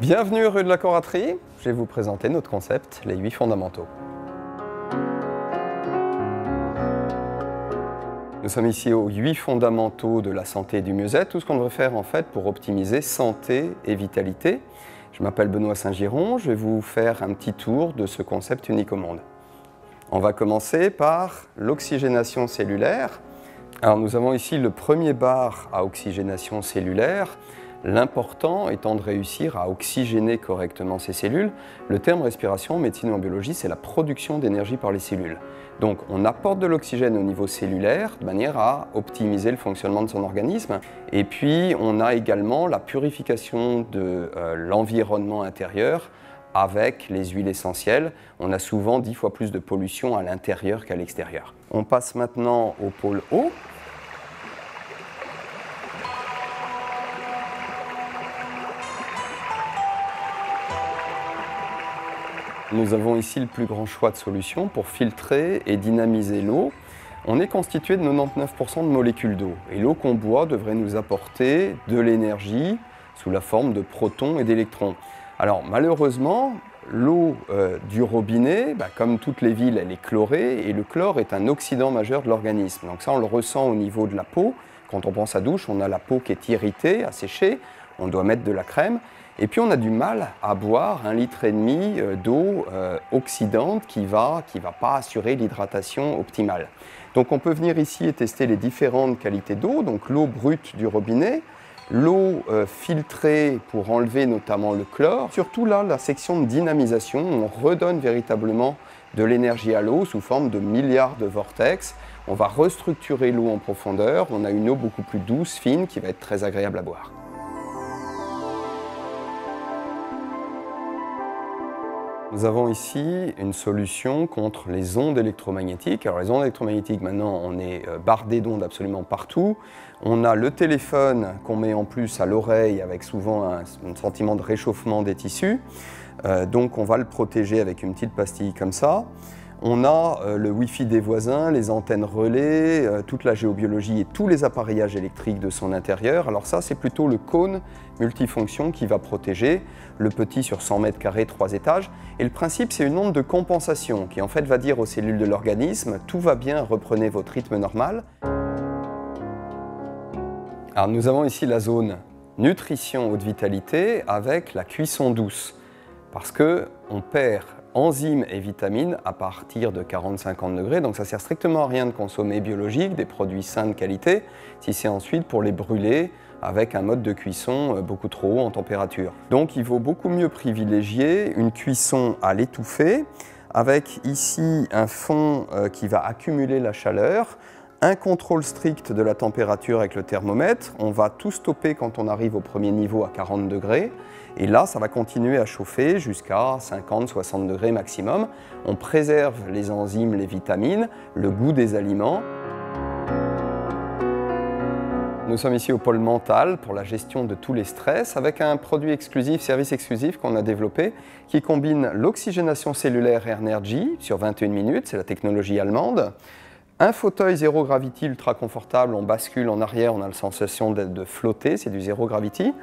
Bienvenue rue de la Coraterie, je vais vous présenter notre concept, les 8 fondamentaux. Nous sommes ici aux 8 fondamentaux de la santé et du mieux-être, tout ce qu'on devrait faire en fait pour optimiser santé et vitalité. Je m'appelle Benoît Saint-Giron, je vais vous faire un petit tour de ce concept unique au monde. On va commencer par l'oxygénation cellulaire. Alors nous avons ici le premier bar à oxygénation cellulaire. L'important étant de réussir à oxygéner correctement ces cellules. Le terme respiration en médecine ou en biologie, c'est la production d'énergie par les cellules. Donc on apporte de l'oxygène au niveau cellulaire de manière à optimiser le fonctionnement de son organisme. Et puis on a également la purification de l'environnement intérieur avec les huiles essentielles. On a souvent 10 fois plus de pollution à l'intérieur qu'à l'extérieur. On passe maintenant au pôle haut. Nous avons ici le plus grand choix de solutions pour filtrer et dynamiser l'eau. On est constitué de 99% de molécules d'eau et l'eau qu'on boit devrait nous apporter de l'énergie sous la forme de protons et d'électrons. Alors malheureusement, l'eau du robinet, comme toutes les villes, elle est chlorée et le chlore est un oxydant majeur de l'organisme. Donc ça, on le ressent au niveau de la peau. Quand on prend sa douche, on a la peau qui est irritée, asséchée, on doit mettre de la crème. Et puis on a du mal à boire 1,5 litre d'eau oxydante qui va pas assurer l'hydratation optimale. Donc on peut venir ici et tester les différentes qualités d'eau, donc l'eau brute du robinet, l'eau filtrée pour enlever notamment le chlore. Surtout là, la section de dynamisation, on redonne véritablement de l'énergie à l'eau sous forme de milliards de vortex. On va restructurer l'eau en profondeur, on a une eau beaucoup plus douce, fine, qui va être très agréable à boire. Nous avons ici une solution contre les ondes électromagnétiques. Alors les ondes électromagnétiques, maintenant, on est bardé d'ondes absolument partout. On a le téléphone qu'on met en plus à l'oreille avec souvent un sentiment de réchauffement des tissus. Donc on va le protéger avec une petite pastille comme ça. On a le Wi-Fi des voisins, les antennes relais, toute la géobiologie et tous les appareillages électriques de son intérieur. Alors ça, c'est plutôt le cône multifonction qui va protéger le petit sur 100 mètres carrés, 3 étages. Et le principe, c'est une onde de compensation qui en fait va dire aux cellules de l'organisme « tout va bien, reprenez votre rythme normal ». Alors nous avons ici la zone nutrition haute vitalité avec la cuisson douce parce qu'on perd enzymes et vitamines à partir de 40-50 degrés, donc ça ne sert strictement à rien de consommer biologique, des produits sains de qualité, si c'est ensuite pour les brûler avec un mode de cuisson beaucoup trop haut en température. Donc il vaut beaucoup mieux privilégier une cuisson à l'étouffée, avec ici un fond qui va accumuler la chaleur, un contrôle strict de la température avec le thermomètre. On va tout stopper quand on arrive au premier niveau à 40 degrés. Et là, ça va continuer à chauffer jusqu'à 50-60 degrés maximum. On préserve les enzymes, les vitamines, le goût des aliments. Nous sommes ici au pôle mental pour la gestion de tous les stress avec un produit exclusif, service exclusif qu'on a développé qui combine l'oxygénation cellulaire Airnergy sur 21 minutes, c'est la technologie allemande. Un fauteuil zéro gravity ultra confortable, on bascule en arrière, on a la sensation de flotter, c'est du zéro gravity.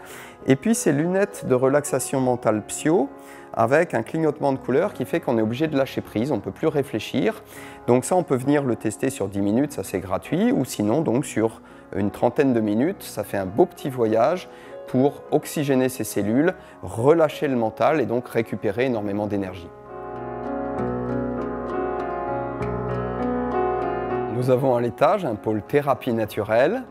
Et puis ces lunettes de relaxation mentale Psyo avec un clignotement de couleurs qui fait qu'on est obligé de lâcher prise, on ne peut plus réfléchir. Donc ça, on peut venir le tester sur 10 minutes, ça c'est gratuit, ou sinon donc sur une trentaine de minutes, ça fait un beau petit voyage pour oxygéner ses cellules, relâcher le mental et donc récupérer énormément d'énergie. Nous avons à l'étage un pôle thérapie naturelle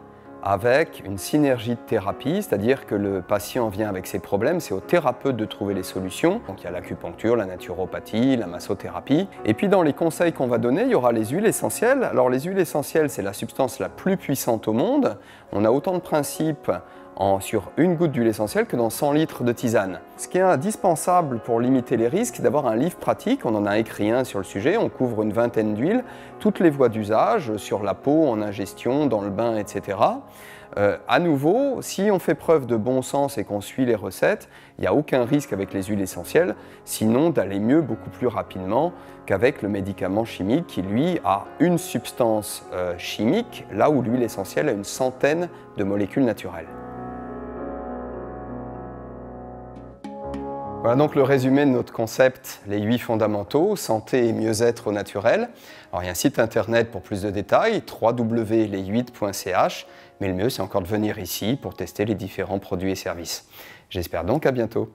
avec une synergie de thérapie, c'est-à-dire que le patient vient avec ses problèmes, c'est au thérapeute de trouver les solutions. Donc il y a l'acupuncture, la naturopathie, la massothérapie. Et puis dans les conseils qu'on va donner, il y aura les huiles essentielles. Alors les huiles essentielles, c'est la substance la plus puissante au monde. On a autant de principes sur une goutte d'huile essentielle que dans 100 litres de tisane. Ce qui est indispensable pour limiter les risques, c'est d'avoir un livre pratique. On en a écrit un sur le sujet, on couvre une vingtaine d'huiles, toutes les voies d'usage, sur la peau, en ingestion, dans le bain, etc. À nouveau, si on fait preuve de bon sens et qu'on suit les recettes, il n'y a aucun risque avec les huiles essentielles, sinon d'aller mieux beaucoup plus rapidement qu'avec le médicament chimique qui, lui, a une substance chimique, là où l'huile essentielle a une centaine de molécules naturelles. Voilà donc le résumé de notre concept, les 8 fondamentaux, santé et mieux-être au naturel. Alors il y a un site internet pour plus de détails, www.les8.ch, mais le mieux c'est encore de venir ici pour tester les différents produits et services. J'espère donc à bientôt.